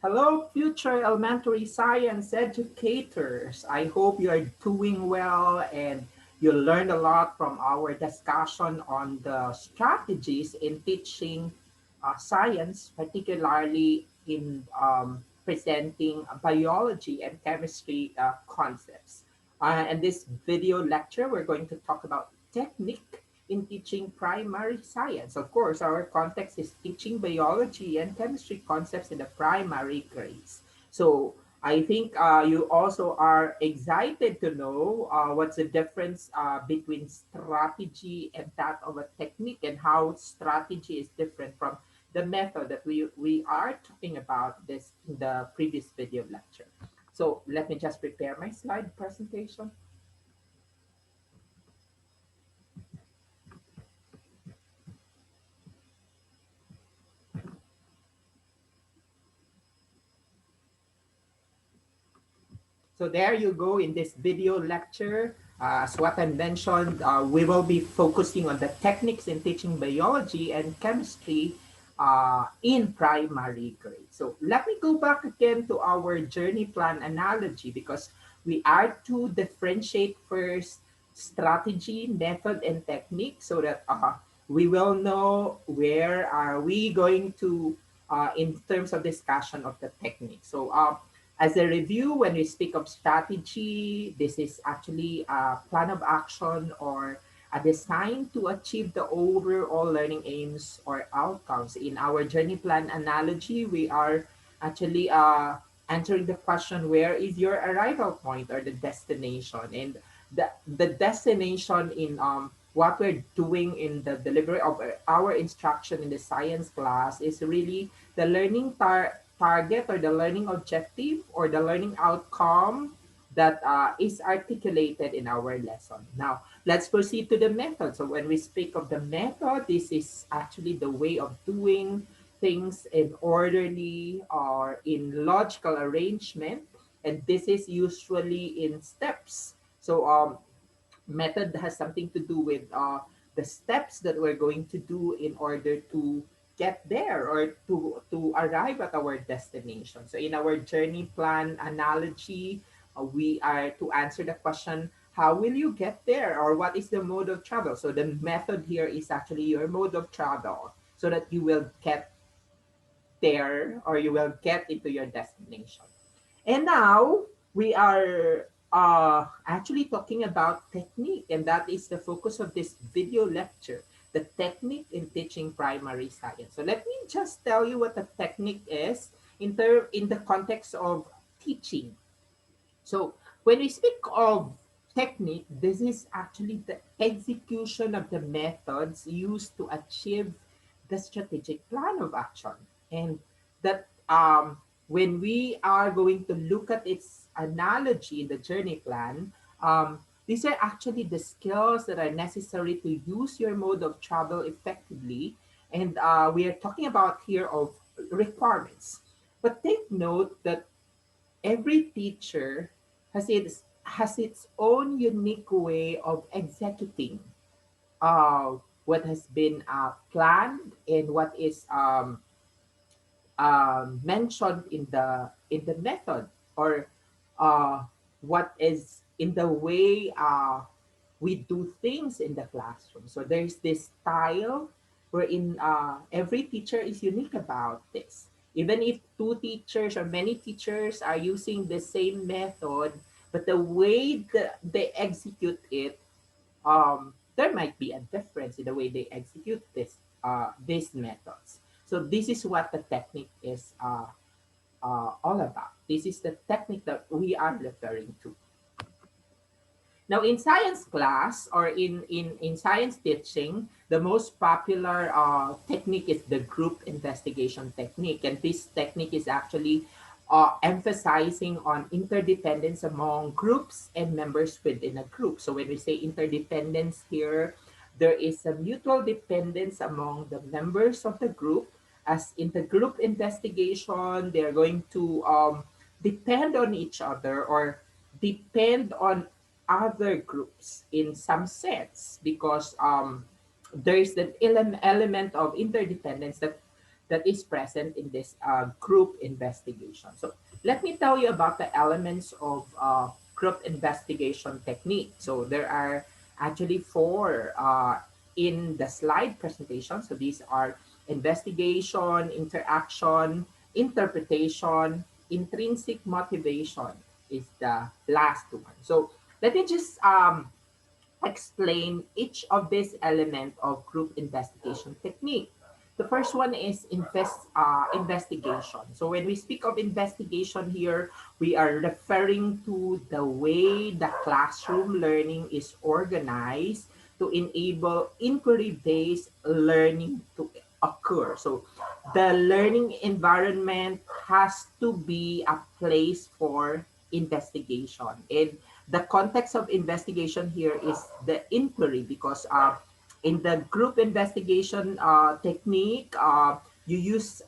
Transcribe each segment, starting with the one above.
Hello, future elementary science educators. I hope you are doing well and you learned a lot from our discussion on the strategies in teaching science, particularly in presenting biology and chemistry concepts. In this video lecture, we're going to talk about technique in teaching primary science. Of course, our context is teaching biology and chemistry concepts in the primary grades. So I think you also are excited to know what's the difference between strategy and that of a technique and how strategy is different from the method that we are talking about this in the previous video lecture. So let me just prepare my slide presentation. So there you go in this video lecture. As what I mentioned, we will be focusing on the techniques in teaching biology and chemistry in primary grade. So let me go back again to our journey plan analogy because we are to differentiate first strategy, method, and technique so that we will know where are we going to in terms of discussion of the technique. So as a review, when we speak of strategy, this is actually a plan of action or a design to achieve the overall learning aims or outcomes. In our journey plan analogy, we are actually answering the question, where is your arrival point or the destination? And the destination in what we're doing in the delivery of our instruction in the science class is really the learning target or the learning objective or the learning outcome that is articulated in our lesson. Now, let's proceed to the method. So when we speak of the method, this is actually the way of doing things in orderly or in logical arrangement. And this is usually in steps. So method has something to do with the steps that we're going to do in order to get there or to arrive at our destination. So in our journey plan analogy, we are to answer the question, how will you get there or what is the mode of travel? So the method here is actually your mode of travel so that you will get there or you will get into your destination. And now we are actually talking about technique, and that is the focus of this video lecture, the technique in teaching primary science. So let me just tell you what the technique is in the context of teaching. So when we speak of technique, this is actually the execution of the methods used to achieve the strategic plan of action. And that when we are going to look at its analogy in the journey plan, these are actually the skills that are necessary to use your mode of travel effectively. And we are talking about here of requirements. But take note that every teacher has its own unique way of executing what has been planned and what is mentioned in the method or uh, what is in the way we do things in the classroom. So there's this style wherein every teacher is unique about this. Even if two teachers or many teachers are using the same method, but the way that they execute it, there might be a difference in the way they execute these methods. So this is what the technique is all about. This is the technique that we are referring to. Now, in science class or in science teaching, the most popular technique is the group investigation technique. And this technique is actually emphasizing on interdependence among groups and members within a group. So when we say interdependence here, there is a mutual dependence among the members of the group. As in the group investigation, they're going to depend on each other or depend on other groups in some sense because there is that element of interdependence that that is present in this group investigation. So let me tell you about the elements of group investigation technique. So there are actually four in the slide presentation. So these are investigation, interaction, interpretation, intrinsic motivation is the last one. So let me just explain each of these elements of group investigation technique. The first one is investigation. So when we speak of investigation here, we are referring to the way the classroom learning is organized to enable inquiry-based learning to occur. So the learning environment has to be a place for investigation. And the context of investigation here is the inquiry because in the group investigation technique, you use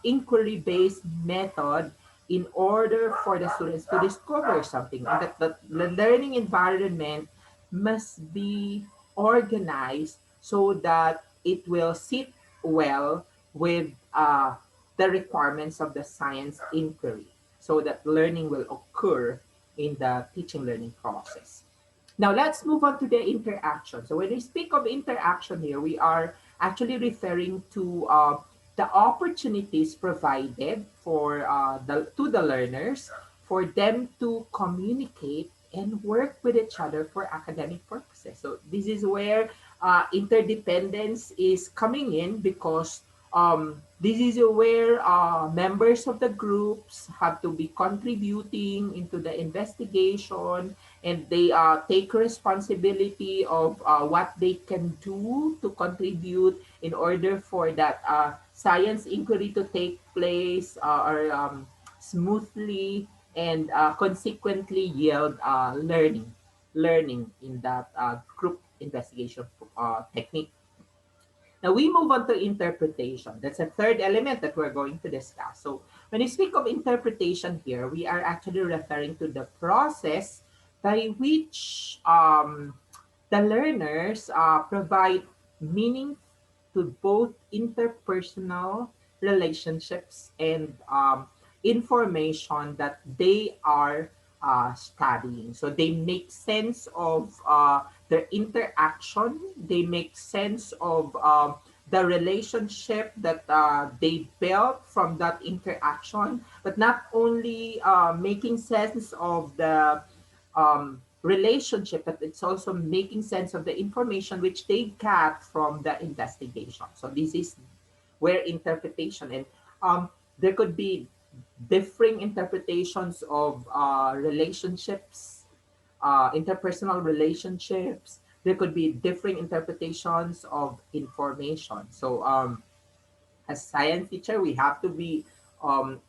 inquiry-based method in order for the students to discover something. And that the learning environment must be organized so that it will sit well with the requirements of the science inquiry so that learning will occur in the teaching learning process. Now let's move on to the interaction. So when we speak of interaction here, we are actually referring to the opportunities provided for to the learners for them to communicate and work with each other for academic purposes. So this is where interdependence is coming in because this is where members of the groups have to be contributing into the investigation and they take responsibility of what they can do to contribute in order for that science inquiry to take place or smoothly and consequently yield learning in that group investigation technique. Now we move on to interpretation. That's a third element that we're going to discuss. So when we speak of interpretation here, we are actually referring to the process by which the learners provide meaning to both interpersonal relationships and information that they are studying. So they make sense of their interaction, they make sense of the relationship that they built from that interaction, but not only making sense of the relationship, but it's also making sense of the information which they got from the investigation. So this is where interpretation and there could be differing interpretations of relationships, interpersonal relationships. There could be differing interpretations of information. So as science teacher, we have to be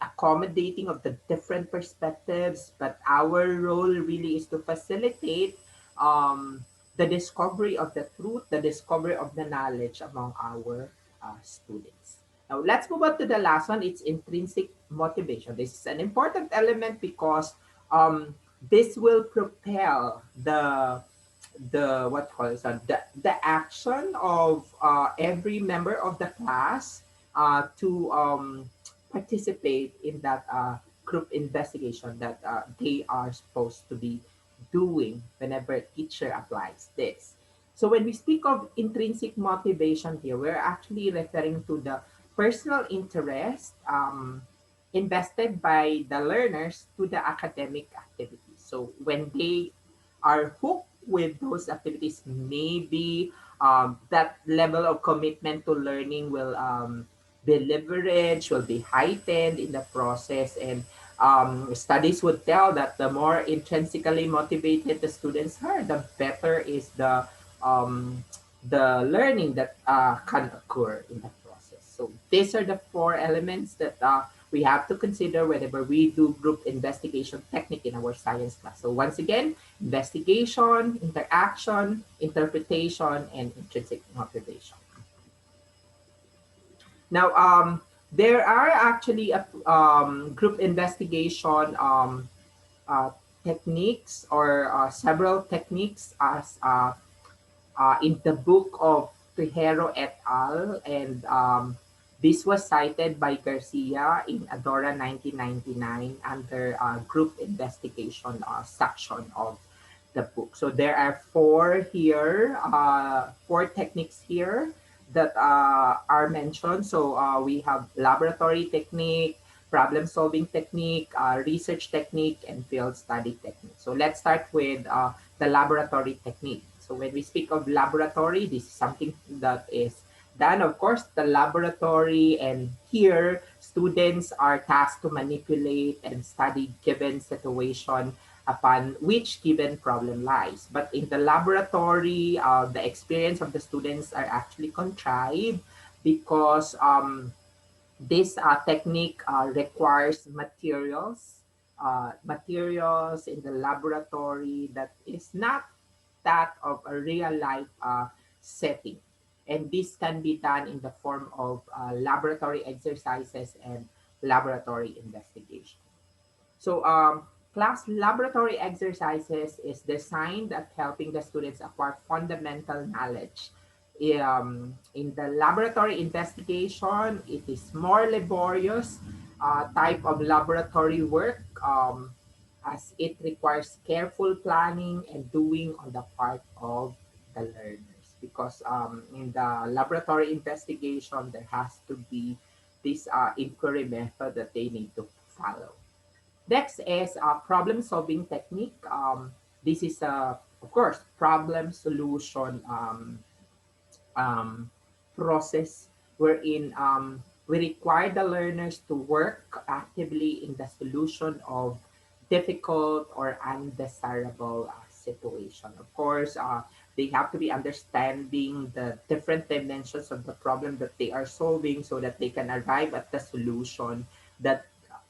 accommodating of the different perspectives, but our role really is to facilitate the discovery of the truth, the discovery of the knowledge among our students. Now, let's move on to the last one. It's intrinsic motivation. This is an important element because this will propel the what calls the action of every member of the class to participate in that group investigation that they are supposed to be doing whenever teacher applies this. So when we speak of intrinsic motivation here, we're actually referring to the personal interest invested by the learners to the academic activities. So when they are hooked with those activities, maybe that level of commitment to learning will be leveraged, will be heightened in the process. And studies would tell that the more intrinsically motivated the students are, the better is the learning that can occur in the process. So these are the four elements that we have to consider whenever we do group investigation technique in our science class. So once again, investigation, interaction, interpretation, and intrinsic motivation. Now, there are actually a group investigation uh, techniques or several techniques as in the book of Tejero et al. And This was cited by Garcia in Adora 1999 under group investigation section of the book. So there are four here, four techniques here that are mentioned. So we have laboratory technique, problem solving technique, research technique, and field study technique. So let's start with the laboratory technique. So when we speak of laboratory, this is something that is done, of course, the laboratory, and here students are tasked to manipulate and study given situation upon which given problem lies. But in the laboratory, the experience of the students are actually contrived because this technique requires materials in the laboratory that is not that of a real life setting. And this can be done in the form of laboratory exercises and laboratory investigation. So, class laboratory exercises is designed at helping the students acquire fundamental knowledge. In the laboratory investigation, it is more laborious type of laboratory work as it requires careful planning and doing on the part of the learners. Because in the laboratory investigation, there has to be this inquiry method that they need to follow. Next is a problem solving technique. This is of course, problem solution um, process wherein we require the learners to work actively in the solution of difficult or undesirable situation. Of course, they have to be understanding the different dimensions of the problem that they are solving so that they can arrive at the solution that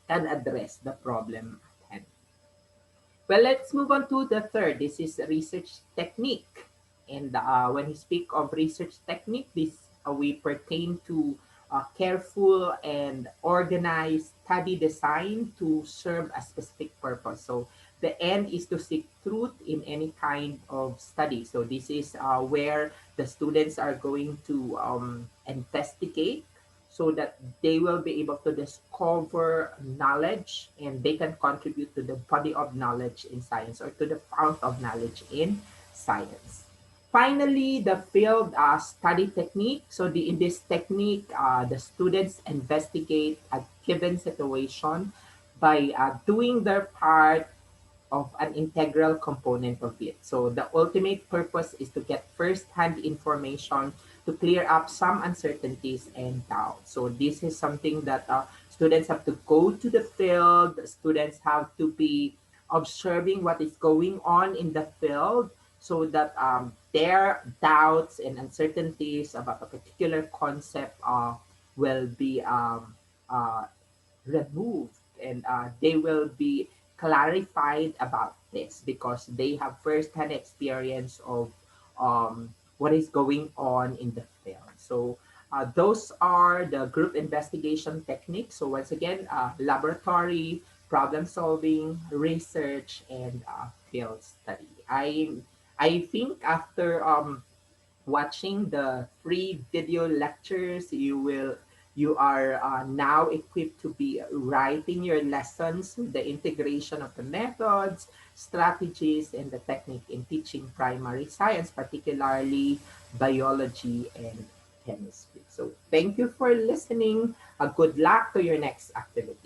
can address the problem at hand. Well, let's move on to the third. This is research technique. And when we speak of research technique, this we pertain to careful and organized study design to serve a specific purpose. So the end is to seek truth in any kind of study. So this is where the students are going to investigate so that they will be able to discover knowledge and they can contribute to the body of knowledge in science or to the fount of knowledge in science. Finally, the field study technique. So in this technique, the students investigate a given situation by doing their part of an integral component of it. So the ultimate purpose is to get first-hand information to clear up some uncertainties and doubts. So this is something that students have to go to the field. Students have to be observing what is going on in the field so that their doubts and uncertainties about a particular concept will be removed and they will be clarified about this because they have first-hand experience of what is going on in the field. So those are the group investigation techniques. So once again, laboratory, problem solving, research, and field study. I think after watching the free video lectures, you are now equipped to be writing your lessons, the integration of the methods, strategies, and the technique in teaching primary science, particularly biology and chemistry. So thank you for listening. Good luck to your next activity.